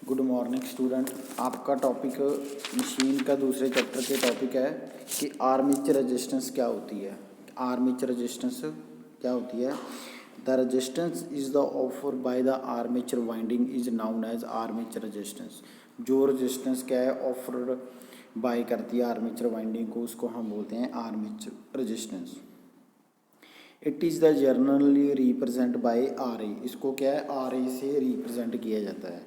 Good morning student. आपका topic machine का दूसरे चैप्टर के टॉपिक है कि आर्मेचर रेजिस्टेंस क्या होती है। आर्मेचर रेजिस्टेंस क्या होती है? The resistance is the offer by the armature winding is known as armature resistance. जो रेजिस्टेंस क्या है ऑफर बाय करती है आर्मेचर वाइंडिंग को, उसको हम बोलते हैं armature resistance. It is the generally represent by R A. इसको क्या है, आर ए से रिप्रेजेंट किया जाता है।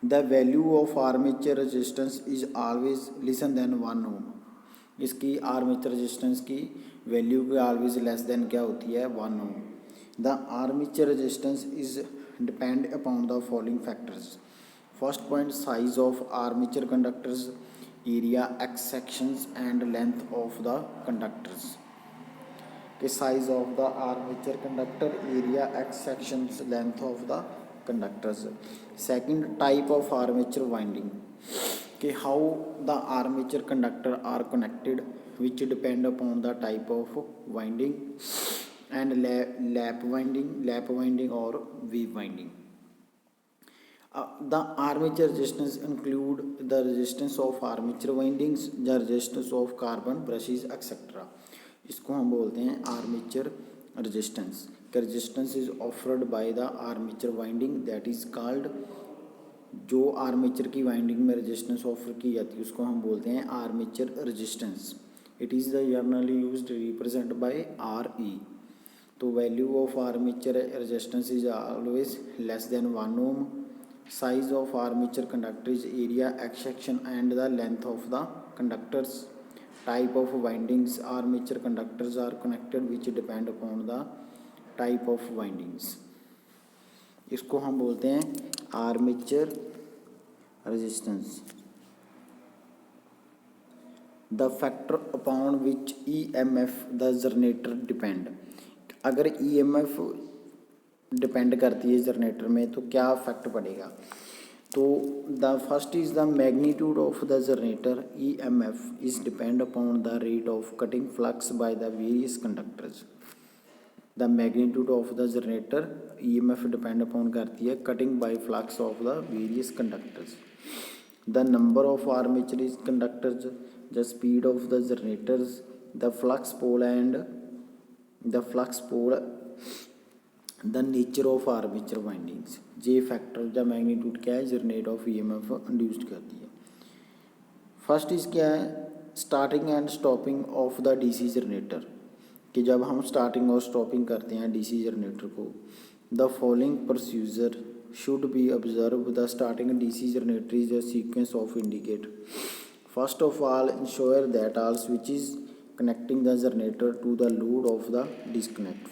The value of armature resistance is always lesser than 1 ohm. इसकी आर्मेचर रेजिस्टेंस की वैल्यू भी ऑलवेज लेस देन क्या होती है, 1 ohm. The armature resistance is depend upon the following factors. First point, size of armature conductors, area, x sections and length of the conductors. के size of the armature conductor, area, x sections, length of the conductors. Second, type of armature winding कि how the armature conductor are connected which depend upon the type of winding and lap winding or weave winding. The armature resistance include the resistance of armature windings, the resistance of carbon brushes etc. इसको हम बोलते हैं armature resistance. Resistance is offered by the armature winding that is called. जो armature की winding में resistance offer की जाती है उसको हम बोलते हैं armature resistance. It is the generally used represent by R E. तो value of armature resistance is always less than 1 ohm. Size of armature conductor is area, x section and the length of the conductors. Type of windings, armature conductors are connected which depend upon the type of windings. इसको हम बोलते हैं armature resistance. The factor upon which EMF the generator depend. अगर EMF depend करती है generator में तो क्या फैक्ट पड़ेगा? तो the first is the magnitude of the generator. EMF is depend upon the rate of cutting flux by the various conductors. The magnitude of the generator EMF depend upon करती है cutting by flux of the various conductors. The number of armature conductors, the speed of the generators, the flux pole and the nature of armature windings. ये factor the magnitude क्या है, generate of EMF induced करती है। First is क्या है, starting and stopping of the DC generator. कि जब हम स्टार्टिंग और स्टॉपिंग करते हैं डीसी जनरेटर को, the following procedure should be observe. The starting DC generator is a sequence of indicate. First of all ensure that all switches connecting the generator to the load of the disconnect.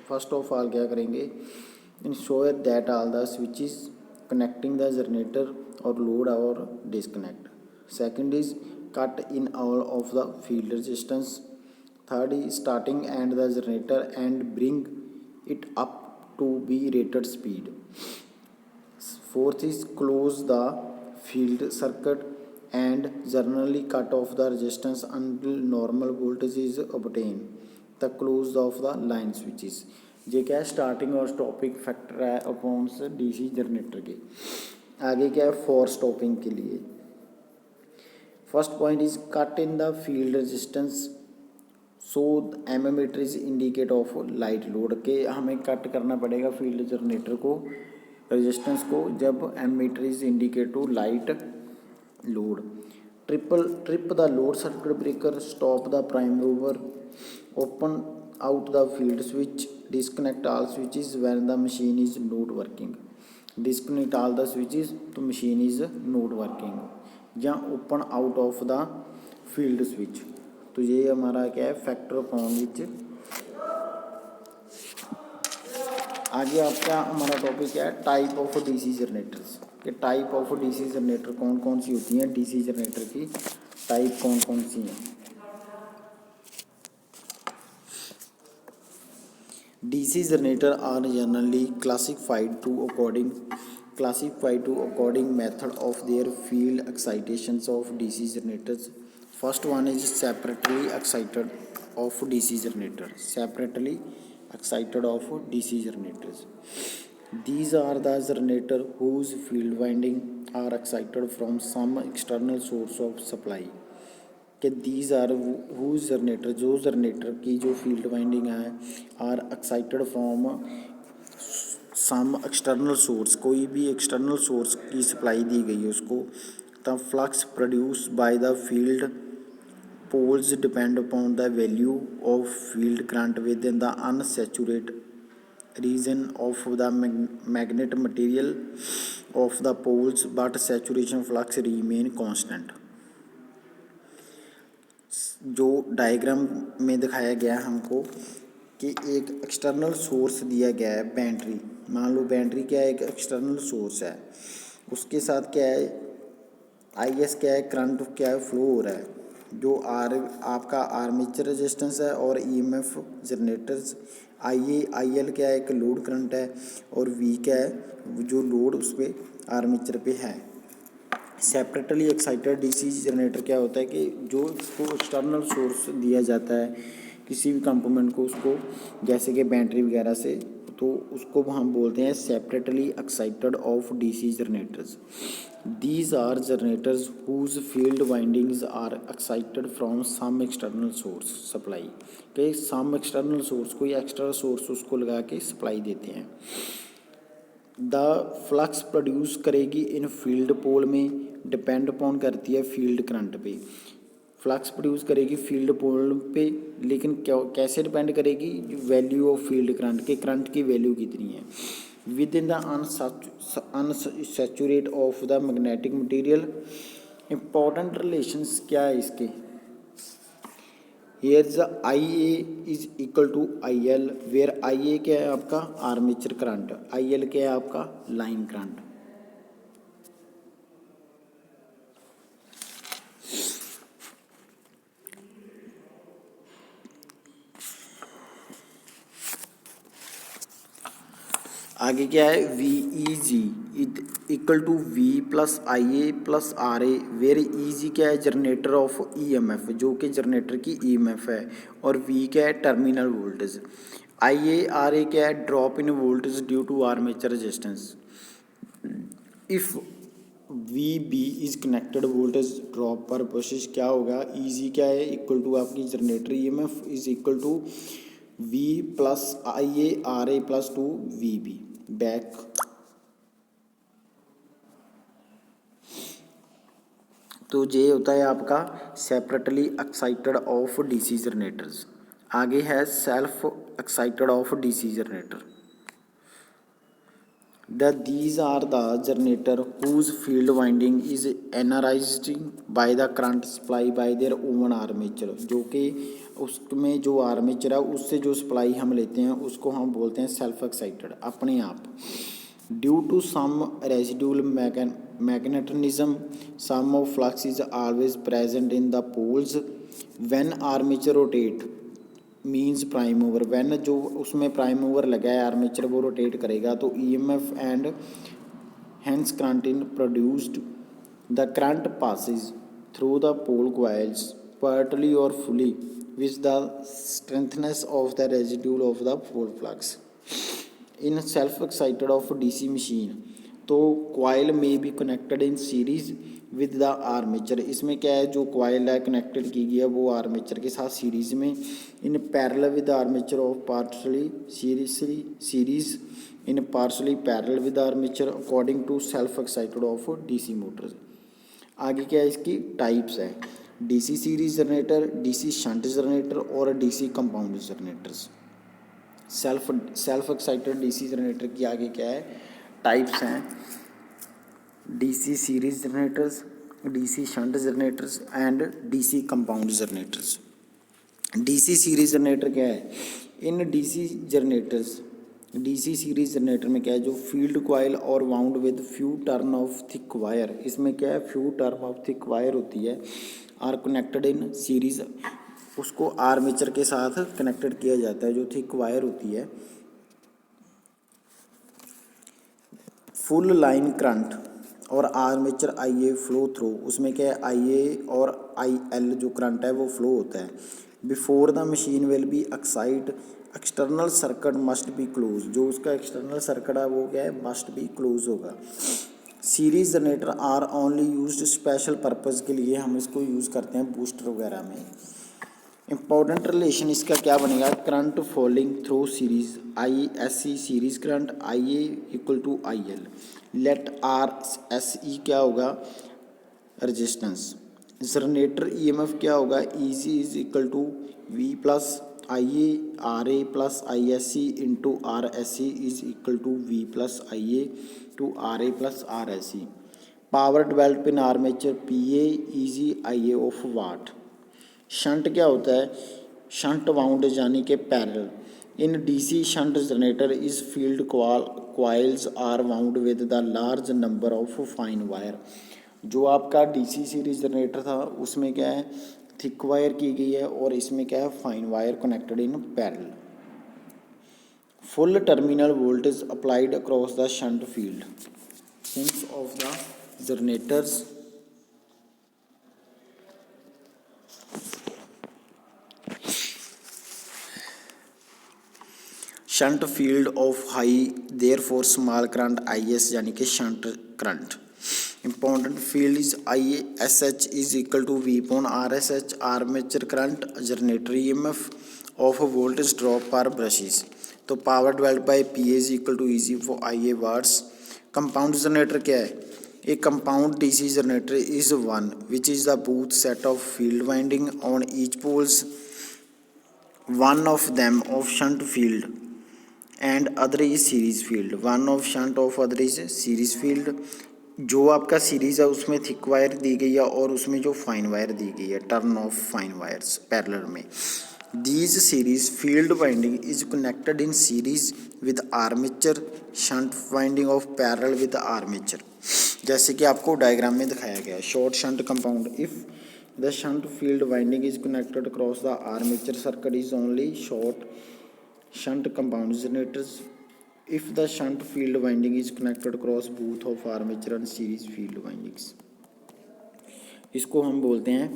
First of all क्या करेंगे, ensure that all the switches connecting the generator और load और disconnect. Second is cut in all of the field resistance. Third is starting and the generator and bring it up to be rated speed. Fourth is close the field circuit and generally cut off the resistance until normal voltage is obtained. The close of the line switches. ये क्या है, starting और stopping factor है upon DC generator के। आगे क्या है, for stopping के लिए first point is cut in the field resistance. So ammeter is indicate of light load के हमें कट करना पड़ेगा फील्ड जनरेटर को, रेजिस्टेंस को, जब ammeter is indicate to light load. Trip the load circuit breaker, stop the prime mover, open out the field switch, disconnect all switches when the machine is not working. Disconnect all the switches तो machine is not working, या open out of the field switch. तो ये हमारा क्या है, factor upon विच। आगे आपका हमारा टॉपिक क्या है, टाइप ऑफ डीसी जनरेटर्स। कि टाइप ऑफ डीसी जनरेटर कौन कौन सी होती हैं, डीसी जनरेटर की टाइप कौन कौन सी हैं। DC generator are generally classified to according method of their field excitations of DC generators. First one is separately excited of DC generator. These are the generator whose field winding are excited from some external source of supply. कि these are whose generator, जो generator की जो field winding है are excited from some external source, कोई भी external source की supply दी गई है उसको, the flux produced by the field poles depend upon the value of field current within the unsaturated region of the magnet material of the poles, but saturation flux remain constant. जो diagram में दिखाया गया हमको कि एक external source दिया गया है बैटरी, मान लो बैटरी क्या है, एक एक्सटर्नल सोर्स है, उसके साथ क्या है IS क्या है, करंट क्या है, फ्लो हो रहा है, जो आपका आर्मेचर रेजिस्टेंस है और EMF जनरेटर्स IL क्या है, एक लोड करंट है, और V क्या है, जो लोड उस पर आर्मेचर पे है। सेपरेटली एक्साइटेड डीसी जनरेटर क्या होता है कि जो उसको एक्सटर्नल सोर्स दिया जाता है किसी भी कंपोनेंट को, उसको जैसे कि बैटरी वगैरह से, तो उसको हम बोलते हैं separately excited of DC generators. These are generators whose field windings are excited from some external source supply, के सम एक्सटर्नल सोर्स, कोई एक्स्ट्रा सोर्स उसको लगा के सप्लाई देते हैं। द फ्लक्स प्रोड्यूस करेगी इन फील्ड पोल में, डिपेंड अपॉन करती है फील्ड करंट पे, फ्लक्स प्रोड्यूस करेगी फील्ड पोल पे, लेकिन कैसे डिपेंड करेगी, वैल्यू ऑफ फील्ड करंट के, करंट की वैल्यू कितनी है, within the unsaturate of the magnetic material. Important relations क्या है इसके, Here the IA is equal to IL, where IA क्या है आपका आर्मेचर करंट, IL क्या है आपका लाइन करंट। आगे क्या है, VEG equal to V plus IA plus RA, where EG क्या है, जनरेटर ऑफ EMF, जो कि जनरेटर की EMF है, और V क्या है, टर्मिनल वोल्टेज, RA क्या है, drop in voltage due to armature resistance. If VB is connected voltage drop पर प्रोसेस क्या होगा, EG क्या है, इक्वल टू आपकी generator EMF is equal to V plus IA RA plus to VB back. तो ये होता है आपका separately excited of DC generators. आगे है self excited of DC generator. These are the generator whose field winding is energized by the current supply by their own armature, जो कि उसमें जो आर्मेचर है उससे जो सप्लाई हम लेते हैं उसको हम बोलते हैं सेल्फ एक्साइटेड, अपने आप। Due to some residual magnetism some of flux is always present in the poles when armature rotate means prime mover, when जो उसमें प्राइम मूवर लगा है आर्मेचर वो रोटेट करेगा तो EMF and hence current in produced, the current passes through the pole coils partly और fully with the strengthness of the residual of the pole flux in self excited of DC machine. तो coil में be connected in series with the armature, इसमें क्या है, जो coil है connected की गई है वो आर्मेचर के साथ सीरीज में, in parallel with armature of partially series in partially parallel with armature according to self excited of DC motors. आगे क्या है, इसकी टाइप्स है, DC series generator, DC shunt generator और DC compound generators. Self excited DC generator की आगे क्या है, टाइप्स हैं, DC series generators, DC shunt generators and DC compound generators. DC series generator क्या है, इन DC सीरीज जनरेटर में क्या है, जो फील्ड कॉइल और wound with few turn off thick wire, इसमें क्या है few turn off thick wire होती है, आर कनेक्टेड इन सीरीज, उसको आर्मेचर के साथ कनेक्टेड किया जाता है जो थिक वायर होती है। फुल लाइन करंट और आर्मेचर IA फ्लो थ्रू, उसमें क्या है IA और IL जो करंट है वो फ्लो होता है। Before the machine will be external circuit must be close, जो उसका एक्सटर्नल सर्किट है वो क्या है, मस्ट बी क्लोज होगा। Series generator are only used special purpose के लिए हम इसको यूज़ करते हैं बूस्टर वगैरह में। इंपॉर्टेंट रिलेशन इसका क्या बनेगा, current falling through series I S C series current I A equal to I L, let R S E क्या होगा, रजिस्टेंस। जनरेटर ईएमएफ क्या होगा, E C is equal to V plus I A R A plus I S C into R S C is equal to V plus I A to R A plus R S C. Power develop in armature P A E ji I A of watt. Shunt क्या होता है, shunt wound यानी कि parallel. In DC shunt generator is field coils are wound with the large number of fine wire. जो आपका DC series generator था उसमें क्या है, थिक वायर की गई है, और इसमें क्या है, fine wire connected in parallel. Full terminal voltage applied across the shunt field since of the generators shunt field of high therefore small current I S यानी कि shunt current. Important field is I S H is equal to V upon R S H, armature current, generator E M F of voltage drop पर brushes. तो power divide by P is equal to EG for I A watts. Compound generator क्या है, a compound DC generator is one which is the both set of field winding on each poles, one of them of shunt field and other is series field, one of shunt of other is series field। जो आपका series है उसमें thick wire दी गई है और उसमें जो फाइन वायर दी गई है, turn of fine wires parallel में। These series field winding is connected in series with armature, shunt winding of parallel with armature. जैसे कि आपको डायग्राम में दिखाया गया है, short shunt compound if the shunt field winding is connected across the armature circuit is only short shunt compound generators if the shunt field winding is connected across both of armature and series field windings। इसको हम बोलते हैं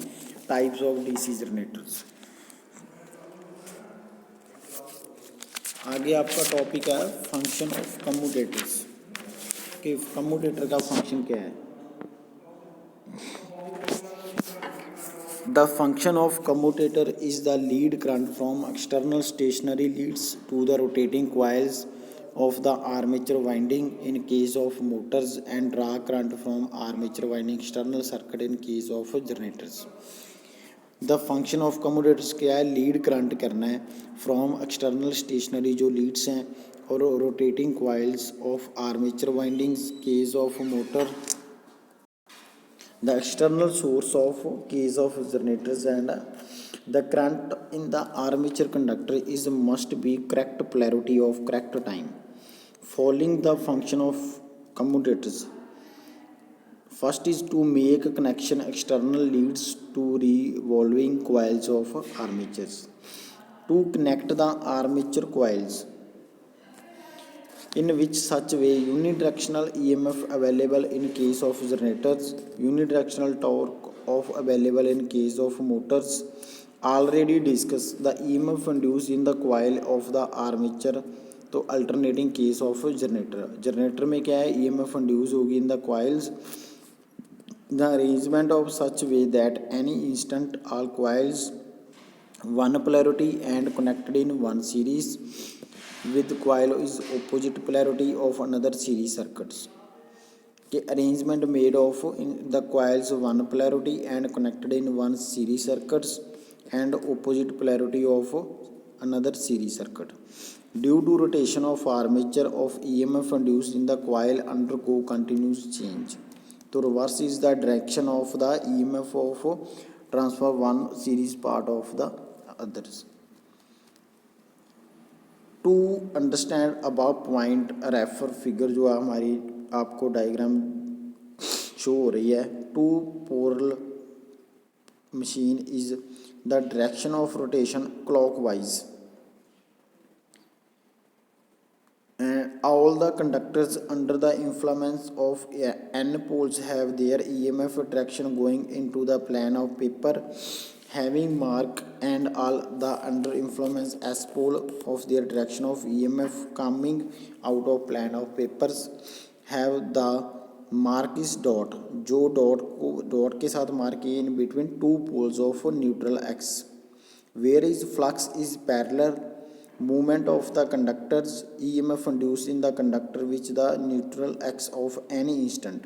types of DC generators. आगे आपका topic है function of commutators, कि commutator का function क्या है। The function of commutator is the lead current from external stationary leads to the rotating coils of the armature winding in case of motors and draw current from armature winding external circuit in case of generators। The function of commutators क्या है, lead current करना है from external stationery जो Leeds हैं और rotating coils of armature windings case of motor, the external source of case of generators, and the current in the armature conductor is must be correct polarity of correct time। Following the function of commutators, first is to make connection external leads to revolving coils of armatures to connect the armature coils in which such way unidirectional EMF available in case of generators, unidirectional torque of available in case of motors। Already discussed the EMF induced in the coil of the armature, तो alternating case of generator में क्या है, EMF induce होगी in the coils, the arrangement of such way that any instant all coils one polarity and connected in one series with coil is opposite polarity of another series circuits। के arrangement made of in the coils one polarity and connected in one series circuits and opposite polarity of another series circuit due to rotation of armature of EMF induced in the coil undergo continuous change। तो reverse is the direction of the EMF of transfer one series part of the others। To understand about point refer figure जो हमारी आपको diagram show हो रही है। Two pole machine is the direction of rotation clockwise and all the conductors under the influence of n poles have their EMF direction going into the plane of paper having mark and all the under influence as pole of their direction of EMF coming out of plane of papers have the mark is dot, जो dot के साथ mark है in between two poles of neutral x, where is flux is parallel movement of the conductors EMF induced in the conductor which the neutral x of any instant.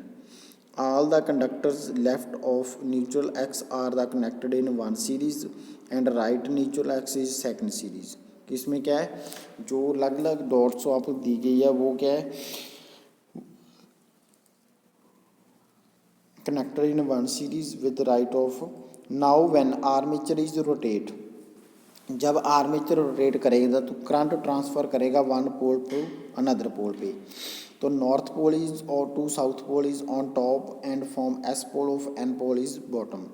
All the conductors left of neutral x are the connected in one series and right neutral x is second series. इसमें क्या है, जो अलग अलग dots आपको दी गई है वो क्या है, connected in one series with right of. Now when armature is rotate, जब आर्मेचर रोटेट करेगा तो करंट ट्रांसफ़र करेगा one pole to another pole पे. तो नॉर्थ पोल इज और to south pole is on top and from S pole of N pole is bottom.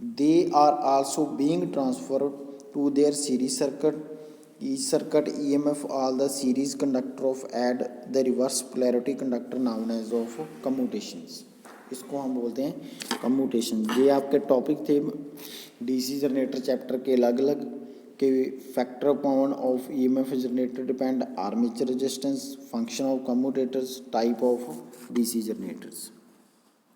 They are also being transfer to their series circuit. Each circuit EMF all the series conductor of add the reverse polarity conductor known as of commutations. इसको हम बोलते हैं commutation. ये आपके topic थे DC generator chapter के अलग अलग के factor upon of EMF generator depend, armature resistance, function of commutators, type of DC generators.